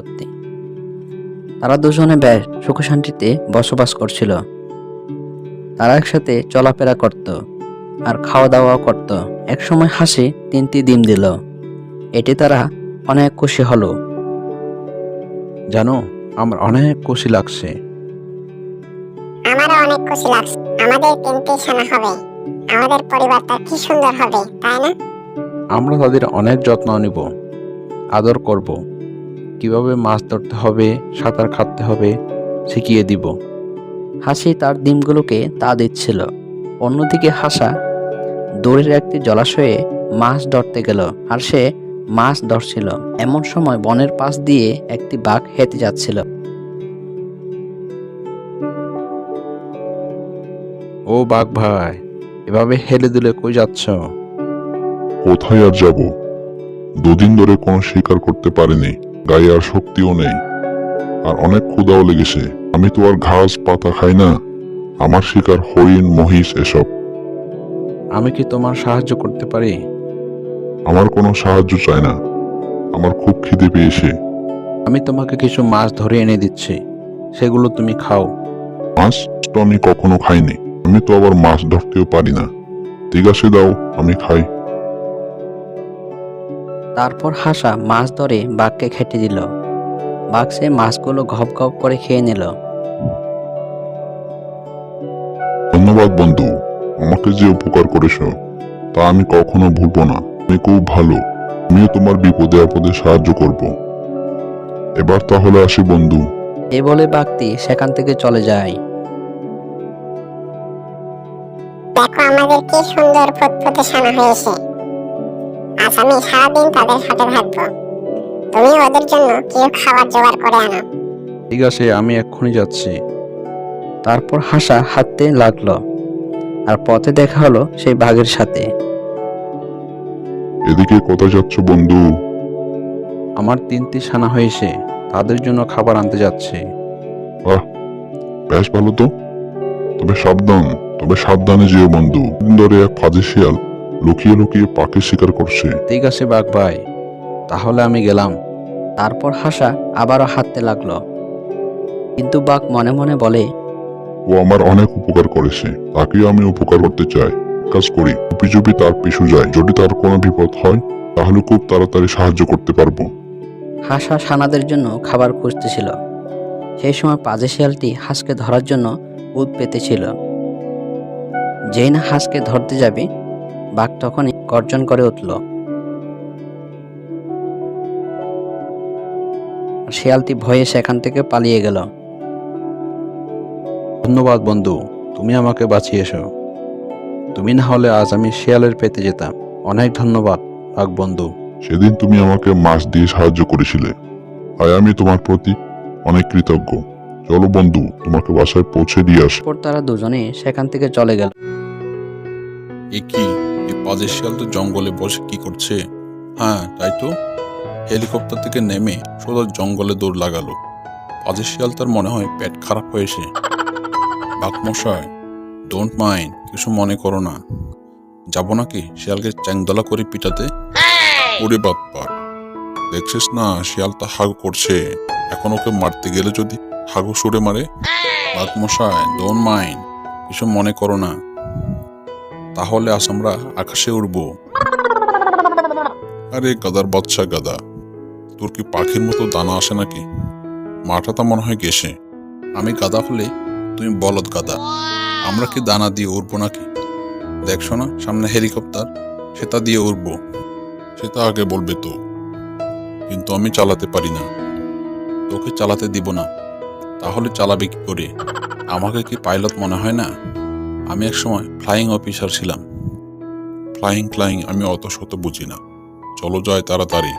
সম্পত্তি। তারা দুজনে বেশ সুখ শান্তিতে বসবাস করছিল। তারা একসাথে চলাফেরা করত আর খাওয়া দাওয়া করত। একসময় হাসি 3টি ডিম দিল। এতে তারা অনেক খুশি হলো। জানো, আমার অনেক খুশি লাগছে। আমারও অনেক খুশি লাগছে। আমাদের 3টি ছানা হবে। আমাদের পরিবারটা কি সুন্দর হবে, তাই না? আমরা তাদের অনেক যত্ন নিব, আদর করব, কিভাবে মাছ ধরতে হবে, সাঁতার কাটতে হবে শিখিয়ে দিব। হাসি তার ডিমগুলোকে তা দিচ্ছিল। অন্যদিকে হাসা দূরের একটি জলাশয়ে মাছ ধরতে গেল আর সে মাছ ধরছিল। এমন সময় বনের পাশ দিয়ে একটি বাঘ হেঁটে যাচ্ছিল। ও বাঘ ভাই, এভাবে হেলে দুলে কই যাচ্ছ? কোথায় আর যাব? দুদিন ধরে কোনো শিকার করতে পারিনি, গায়ে আর শক্তিও নেই, আর অনেক ক্ষুধাও লেগেছে। আমি তো আর ঘাস পাতা খাই না। আমার শিকার হরিণ, মহিষ এসব। আমি কি তোমার সাহায্য করতে পারি? আমার কোনো সাহায্য চাই না। আমার খুব খিদে পেয়েছে। আমি তোমাকে কিছু মাছ ধরে এনে দিচ্ছি, সেগুলো তুমি খাও। মাছ তো আমি কখনো খাইনি। আমি তো আবার মাছ ধরতেও পারি না। ঠিক আছে, দাও, আমি খাই। তারপর হাসা মাছ ধরে বাঘকে খেতে দিল। বাঘ সে মাছগুলো ঘপ ঘপ করে খেয়ে নিল। ধন্যবাদ বন্ধু, আমাকে যে উপকার করেছো তা আমি কখনো ভুলবো না। তুমি খুব ভালো। আমিও তোমার বিপদে আপদে সাহায্য করব। এবার তাহলে আসি বন্ধু। এ বলে বাঘটি সেখান থেকে চলে যায়। দেখো আমাদের কি সুন্দর ফুটফুটে ছানা হয়েছে। আজ আমি সারাদিন তাদের সাথে থাকবো। তুমি ওদের জন্য কিছু খাবার জোগাড় করে আনো। ঠিক আছে, আমি এক্ষুনি যাচ্ছি। তারপর হাসা হাঁটতে লাগলো আর পথে দেখা হলো সেই বাঘের সাথে। এদিকে কোথায় যাচ্ছ বন্ধু? আমার 3টি ছানা হয়েছে, তাদের জন্য খাবার আনতে যাচ্ছি। বাহ, বেশ ভালো তো। তবে সাবধানে যেও বন্ধু। দিন ধরে এক ফাঁদে শিয়াল লুকিয়ে লুকিয়ে পাখি শিকার করছে। ঠিক আছে বাঘ ভাই, তাহলে আমি গেলাম। তারপর হাসা আবারও হাঁটতে লাগলো, কিন্তু বাঘ মনে মনে বলে, ও আমার অনেক উপকার করেছে, তাকেও আমি উপকার করতে চাই। কাজ করি, চুপি চুপি তার পিছু যাই। যদি তার কোনো বিপদ হয় তাহলে খুব তাড়াতাড়ি সাহায্য করতে পারবো। হাসা ছানাদের জন্য খাবার খুঁজতেছিল। সেই সময় পাজে শিয়ালটি হাঁসকে ধরার জন্য উদ পেতেছিল। যেই না হাঁসকে ধরতে যাবে, বাঘ তখনই গর্জন করে উঠল। আর শিয়ালটি ভয়ে সেখান থেকে পালিয়ে গেল। ধন্যবাদ বন্ধু, তুমি আমাকে বাঁচিয়েছো। তুমি না হলে আজ আমি শিয়ালের পেতে যেতাম। অনেক ধন্যবাদ বাঘ বন্ধু। সেদিন তুমি আমাকে মাছ দিয়ে সাহায্য করেছিলে, তাই আমি তোমার প্রতি অনেক কৃতজ্ঞ। চলো বন্ধু, তোমাকে বাসায় পৌঁছে দিয়ে আসি। তারপর তারা দুজনে সেখান থেকে চলে গেল। এ কি, এই পাজের শিয়াল তো জঙ্গলে বসে কি করছে? হ্যাঁ, তাই তো। হেলিকপ্টার থেকে নেমে সোজা জঙ্গলে দৌড় লাগালো। পাজের শিয়াল তার মনে হয় পেট খারাপ হয়েছে। বাঘমশাই, ডোন্ট মাইন্ড, কিছু মনে করো না। যাবো নাকি শিয়ালকে চ্যাংদলা করে পিটাতে? ওরে বাপ্পা, দেখছিস না শিয়ালটা হাগু করছে। এখন ওকে মারতে গেলে যদি হাগু সুরে মারে? বাঘমশাই, ডোন্ট মাইন্ড, কিছু মনে করো না। তাহলে আজ আমরা আকাশে উড়বো। আরে গাদার বাচ্চা গাদা, তোর কি পাখির মতো দানা আসে নাকি? মাথাটা মনে হয় গেছে। আমি গাদা হলে তুমি বলদ গাদা। আমরা কি দানা দিয়ে উড়বো নাকি? দেখছো না সামনে হেলিকপ্টার, সেটা দিয়ে উড়বো। সেটা আগে বলবে তো, কিন্তু আমি চালাতে পারি না। তোকে চালাতে দিব না। তাহলে চালাবে কি করে? আমাকে কি পাইলট মনে হয় না? আমি একসময় ফ্লাইং অফিসার ছিলাম। ফ্লাইং আমি অত শত বুঝি না। চলো যাই তাড়াতাড়ি।